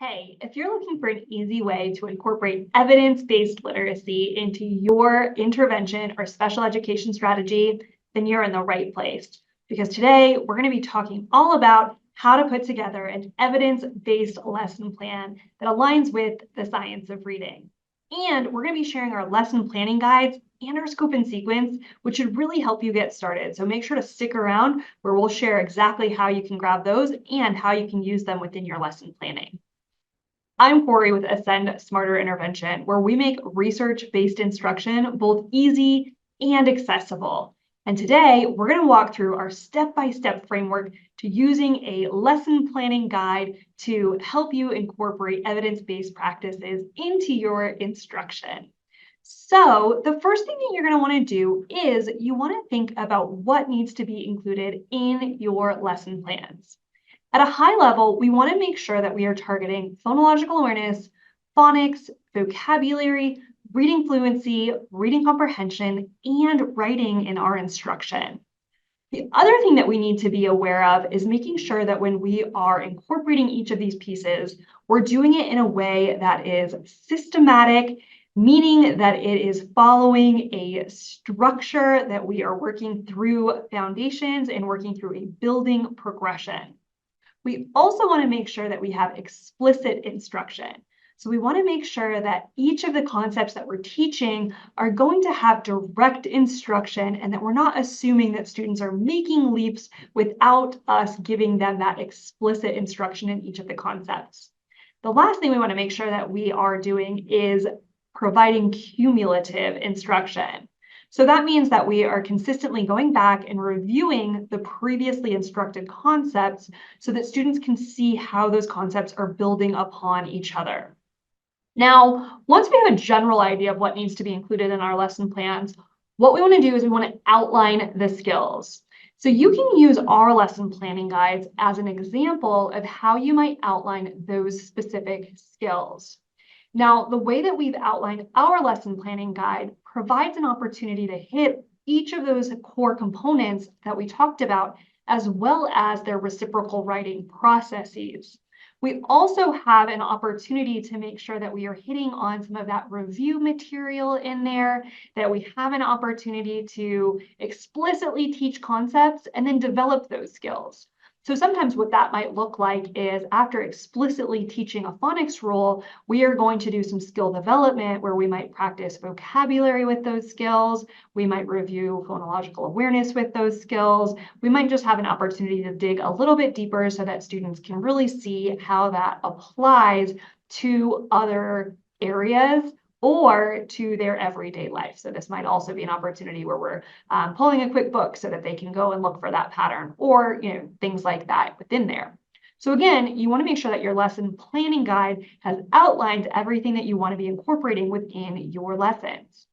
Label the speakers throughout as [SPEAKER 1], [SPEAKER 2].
[SPEAKER 1] Hey, if you're looking for an easy way to incorporate evidence-based literacy into your intervention or special education strategy, then you're in the right place. Because today we're going to be talking all about how to put together an evidence-based lesson plan that aligns with the science of reading. And we're going to be sharing our lesson planning guides and our scope and sequence, which should really help you get started. So make sure to stick around where we'll share exactly how you can grab those and how you can use them within your lesson planning. I'm Corey with Ascend Smarter Intervention, where we make research-based instruction both easy and accessible. And today, we're going to walk through our step-by-step framework to using a lesson planning guide to help you incorporate evidence-based practices into your instruction. So the first thing that you're going to want to do is you want to think about what needs to be included in your lesson plans. At a high level, we want to make sure that we are targeting phonological awareness, phonics, vocabulary, reading fluency, reading comprehension, and writing in our instruction. The other thing that we need to be aware of is making sure that when we are incorporating each of these pieces, we're doing it in a way that is systematic, meaning that it is following a structure that we are working through foundations and working through a building progression. We also want to make sure that we have explicit instruction. So we want to make sure that each of the concepts that we're teaching are going to have direct instruction and that we're not assuming that students are making leaps without us giving them that explicit instruction in each of the concepts. The last thing we want to make sure that we are doing is providing cumulative instruction. So that means that we are consistently going back and reviewing the previously instructed concepts so that students can see how those concepts are building upon each other. Now, once we have a general idea of what needs to be included in our lesson plans, what we want to do is we want to outline the skills. So you can use our lesson planning guides as an example of how you might outline those specific skills. Now, the way that we've outlined our lesson planning guide provides an opportunity to hit each of those core components that we talked about, as well as their reciprocal writing processes. We also have an opportunity to make sure that we are hitting on some of that review material in there, that we have an opportunity to explicitly teach concepts and then develop those skills. So sometimes what that might look like is after explicitly teaching a phonics rule, we are going to do some skill development where we might practice vocabulary with those skills. We might review phonological awareness with those skills. We might just have an opportunity to dig a little bit deeper so that students can really see how that applies to other areas or to their everyday life. So this might also be an opportunity where we're pulling a quick book so that they can go and look for that pattern or things like that within there. So again, you want to make sure that your lesson planning guide has outlined everything that you want to be incorporating within your lessons.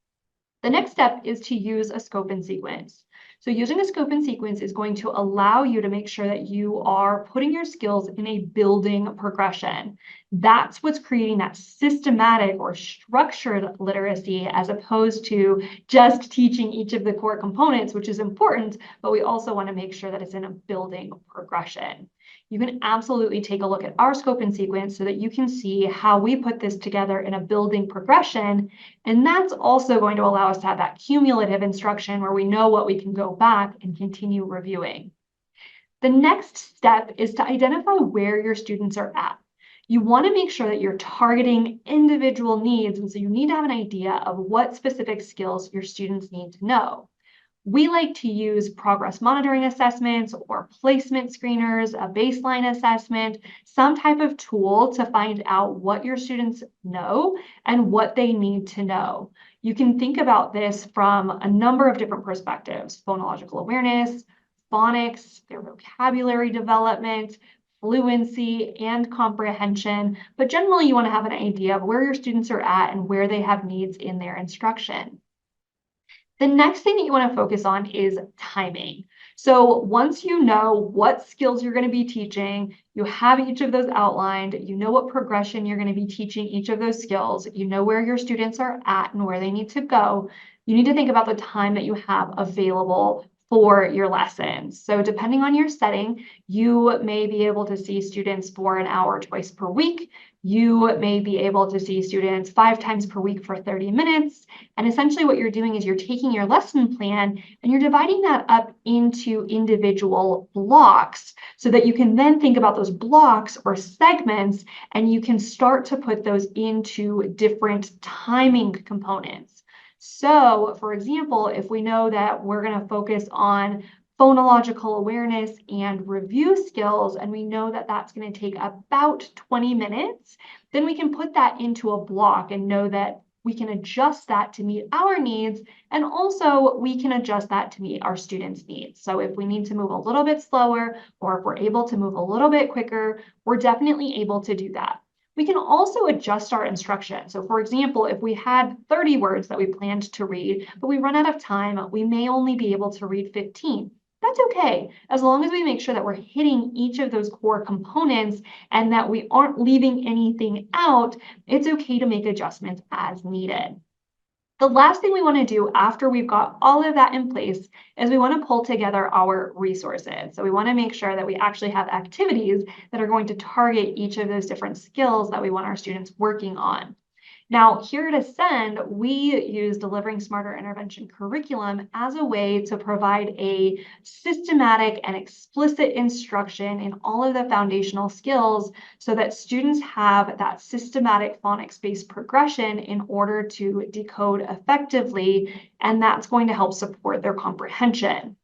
[SPEAKER 1] The next step is to use a scope and sequence. So using a scope and sequence is going to allow you to make sure that you are putting your skills in a building progression. That's what's creating that systematic or structured literacy as opposed to just teaching each of the core components, which is important, but we also want to make sure that it's in a building progression. You can absolutely take a look at our scope and sequence so that you can see how we put this together in a building progression. And that's also going to allow us to have that cumulative instruction where we know what we can go back and continue reviewing. The next step is to identify where your students are at. You want to make sure that you're targeting individual needs. And so you need to have an idea of what specific skills your students need to know. We like to use progress monitoring assessments or placement screeners, a baseline assessment, some type of tool to find out what your students know and what they need to know. You can think about this from a number of different perspectives: phonological awareness, phonics, their vocabulary development, fluency, and comprehension. But generally, you want to have an idea of where your students are at and where they have needs in their instruction. The next thing that you want to focus on is timing. So once you know what skills you're going to be teaching, you have each of those outlined, you know what progression you're going to be teaching each of those skills, you know where your students are at and where they need to go, you need to think about the time that you have available for your lessons. So depending on your setting, you may be able to see students for an hour twice per week. You may be able to see students 5 times per week for 30 minutes. And essentially what you're doing is you're taking your lesson plan and you're dividing that up into individual blocks so that you can then think about those blocks or segments and you can start to put those into different timing components. So, for example, if we know that we're going to focus on phonological awareness and review skills, and we know that that's going to take about 20 minutes, then we can put that into a block and know that we can adjust that to meet our needs, and also we can adjust that to meet our students' needs. So if we need to move a little bit slower, or if we're able to move a little bit quicker, we're definitely able to do that. We can also adjust our instruction. So for example, if we had 30 words that we planned to read, but we run out of time, we may only be able to read 15. That's okay, as long as we make sure that we're hitting each of those core components and that we aren't leaving anything out. It's okay to make adjustments as needed. The last thing we want to do after we've got all of that in place is we want to pull together our resources. So we want to make sure that we actually have activities that are going to target each of those different skills that we want our students working on. Now, here at Ascend, we use Delivering Smarter Intervention curriculum as a way to provide a systematic and explicit instruction in all of the foundational skills so that students have that systematic phonics-based progression in order to decode effectively, and that's going to help support their comprehension.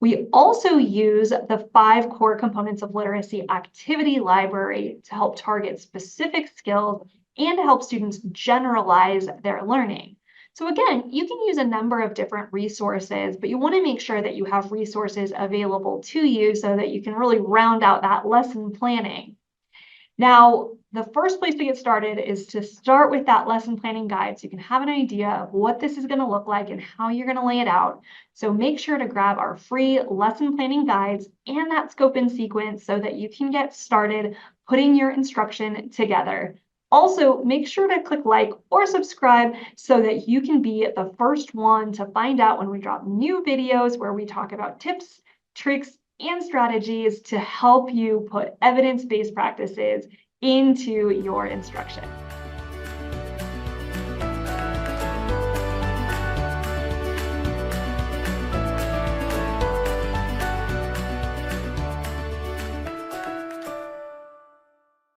[SPEAKER 1] We also use the 5 core components of literacy activity library to help target specific skills and to help students generalize their learning. So again, you can use a number of different resources, but you want to make sure that you have resources available to you so that you can really round out that lesson planning. Now, the first place to get started is to start with that lesson planning guide so you can have an idea of what this is going to look like and how you're going to lay it out. So make sure to grab our free lesson planning guides and that scope and sequence so that you can get started putting your instruction together. Also, make sure to click like or subscribe so that you can be the first one to find out when we drop new videos where we talk about tips, tricks, and strategies to help you put evidence-based practices into your instruction.